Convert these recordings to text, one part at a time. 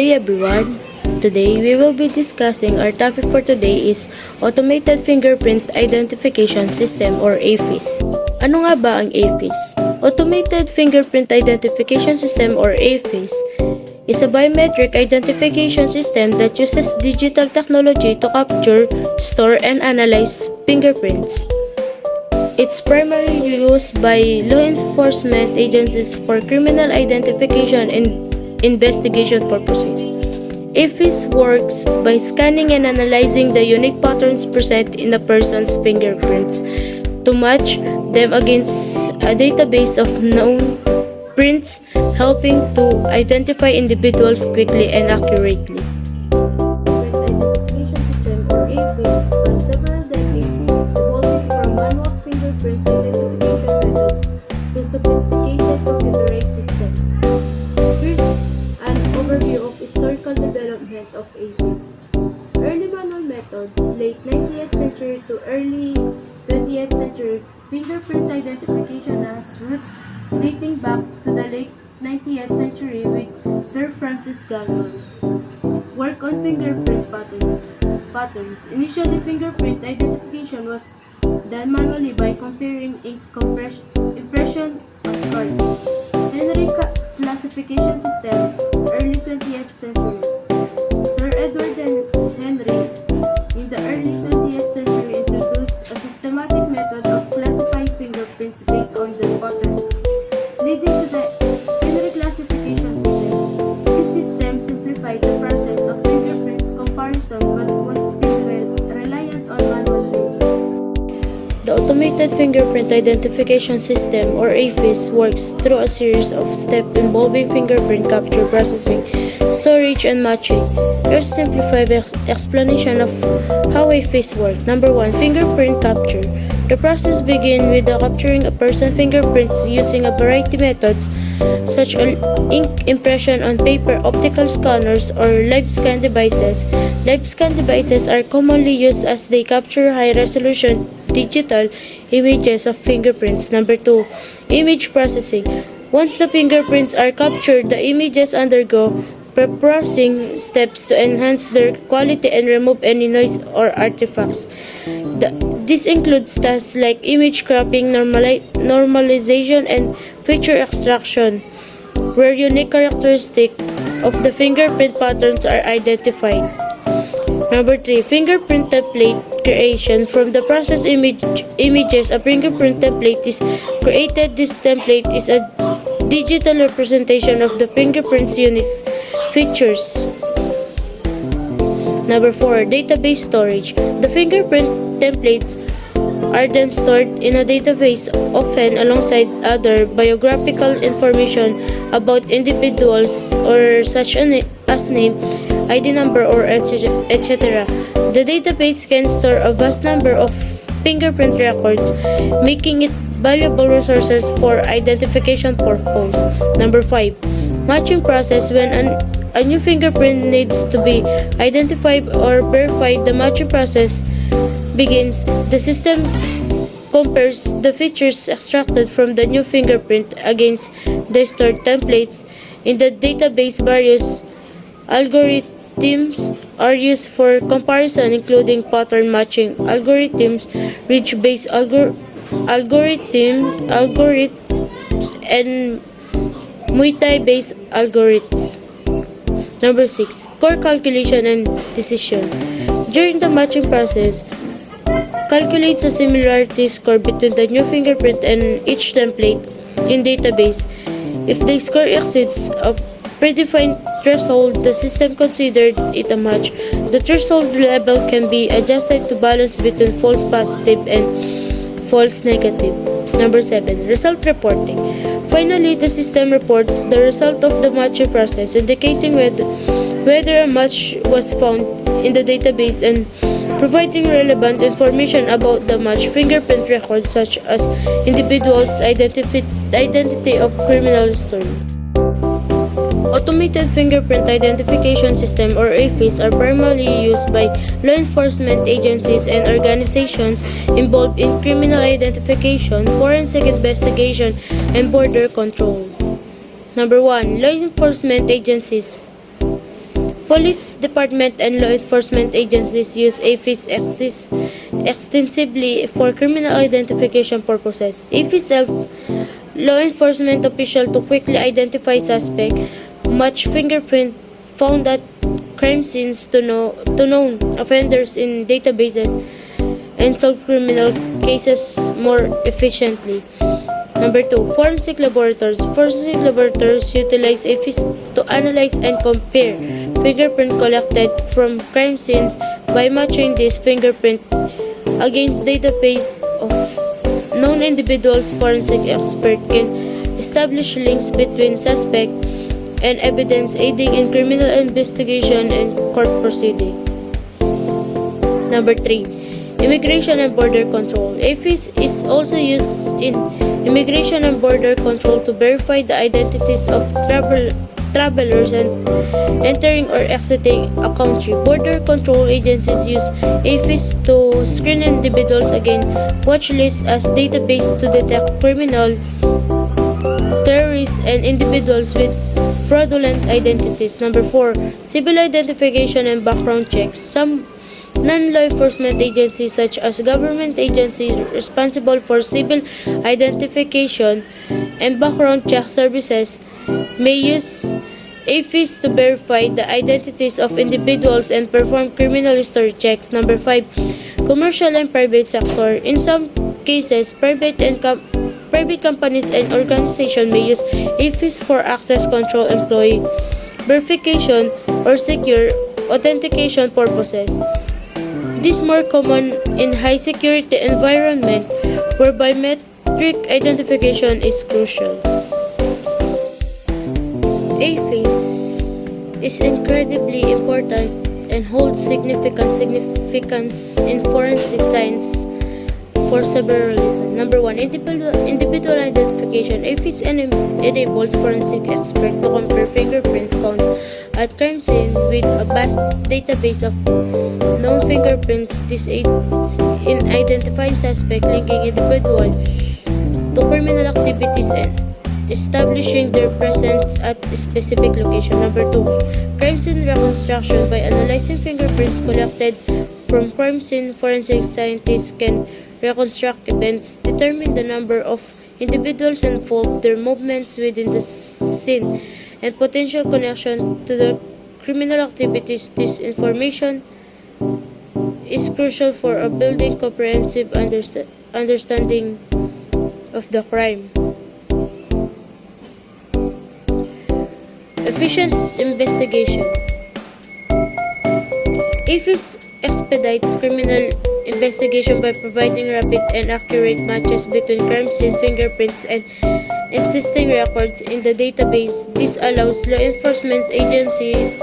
day everyone! Today we will be discussing our topic for today is Automated Fingerprint Identification System or AFIS. Ano nga ba ang AFIS? Automated Fingerprint Identification System or AFIS is a biometric identification system that uses digital technology to capture, store, and analyze fingerprints. It's primarily used by law enforcement agencies for criminal identification and investigation purposes. AFIS works by scanning and analyzing the unique patterns present in a person's fingerprints to match them against a database of known prints, helping to identify individuals quickly and accurately. Identification system or AFIS spans several decades, evolving from manual fingerprints identification methods to sophisticated computerized systems. Here's an overview of historical development of AFIS. Early manual methods, late 19th century to early 20th century, fingerprints identification has roots dating back to the late 19th century with Sir Francis Galton's work on fingerprint patterns. Initially, fingerprint identification was done manually by comparing ink impression of cards. Henry classification system, early 20th century. Sir Edward Henry, in the early 20th century, introduced a systematic method of classifying fingerprints based on their patterns, leading to the Henry classification system. This system simplified the process of fingerprints comparison but was still reliant on manual data. The Automated Fingerprint Identification System or AFIS works through a series of steps involving fingerprint capture, processing, storage, and matching. Here's a simplified explanation of how AFIS works. Number 1. Fingerprint capture. The process begins with the capturing a person's fingerprints using a variety of methods such as ink impression on paper, optical scanners, or live scan devices. Live scan devices are commonly used as they capture high-resolution digital images of fingerprints. Number 2. Image processing. Once the fingerprints are captured, the images undergo pre-processing steps to enhance their quality and remove any noise or artifacts. This includes tasks like image cropping, normalization, and feature extraction, where unique characteristics of the fingerprint patterns are identified. Number 3. Fingerprint template creation. From the processed images, a fingerprint template is created. This template is a digital representation of the fingerprint's unique features. Number 4. Database storage. The fingerprint templates are then stored in a database, often alongside other biographical information about individuals or such as name, ID number, or etc. The database can store a vast number of fingerprint records, making it valuable resources for identification purposes. Number 5. Matching process. When a new fingerprint needs to be identified or verified, the matching process begins. The system compares the features extracted from the new fingerprint against the stored templates in the database. Various algorithms are used for comparison, including pattern matching algorithms, ridge-based algorithm, and multi-based algorithms. Number 6. Core calculation and decision. During the matching process, calculates a similarity score between the new fingerprint and each template in database. If the score exceeds a predefined threshold, the system considered it a match. The threshold level can be adjusted to balance between false positive and false negative. Number 7. Result reporting. Finally, the system reports the result of the matching process, indicating whether a match was found in the database and providing relevant information about the match fingerprint records such as individual's identity of criminal history. Automated Fingerprint Identification System or AFIS are primarily used by law enforcement agencies and organizations involved in criminal identification, forensic investigation, and border control. Number 1. Law enforcement agencies. Police department and law enforcement agencies use AFIS extensively for criminal identification purposes. AFIS helps law enforcement officials to quickly identify suspects, match fingerprint found at crime scenes to known offenders in databases, and solve criminal cases more efficiently. Number 2, forensic laboratories. Forensic laboratories utilize AFIS to analyze and compare fingerprint collected from crime scenes by matching this fingerprint against database of known individuals. Forensic experts can establish links between suspect and evidence, aiding in criminal investigation and court proceeding. Number 3, immigration and border control. AFIS is also used in immigration and border control to verify the identities of travelers and entering or exiting a country. Border control agencies use AFIS to screen individuals against watch lists as database to detect criminal, terrorists, and individuals with fraudulent identities. Number 4, civil identification and background checks. Some non-law enforcement agencies such as government agencies responsible for civil identification and background check services may use AFIS to verify the identities of individuals and perform criminal history checks. Number 5, commercial and private sector. In some cases, private companies and organizations may use AFIS for access control, employee verification, or secure authentication purposes. This is more common in high security environment where biometric identification is crucial. AFIS is incredibly important and holds significance in forensic science for several reasons. Number 1, individual identification. AFIS enables forensic experts to compare fingerprints found at crime scene with a vast database of known fingerprints. This aids in identifying suspects, linking individuals to criminal activities, and establishing their presence at a specific location. Number 2, crime scene reconstruction. By analyzing fingerprints collected from crime scene, forensic scientists can reconstruct events, determine the number of individuals involved, their movements within the scene, and potential connection to the criminal activities. This information is crucial for a building comprehensive understanding of the crime. Efficient investigation. AFIS expedites criminal investigation by providing rapid and accurate matches between crime scene fingerprints and existing records in the database. This allows law enforcement agencies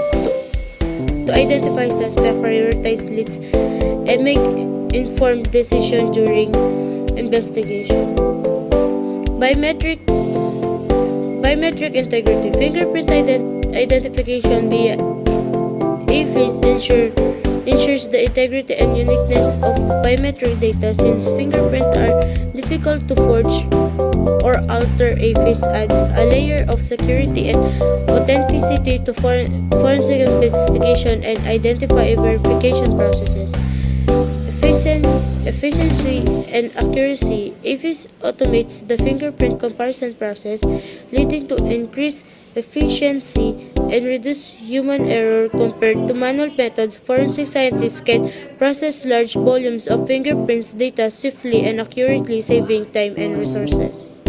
to identify suspects, prioritize leads, and make informed decisions during investigation. Biometric integrity. Fingerprint identification via AFIS ensures the integrity and uniqueness of biometric data. Since fingerprints are difficult to forge or alter, AFIS adds a layer of security and authenticity to forensic investigation and identify verification processes. Efficiency and accuracy. AFIS automates the fingerprint comparison process, leading to increased efficiency and reduced human error compared to manual methods. Forensic scientists can process large volumes of fingerprints data swiftly and accurately, saving time and resources.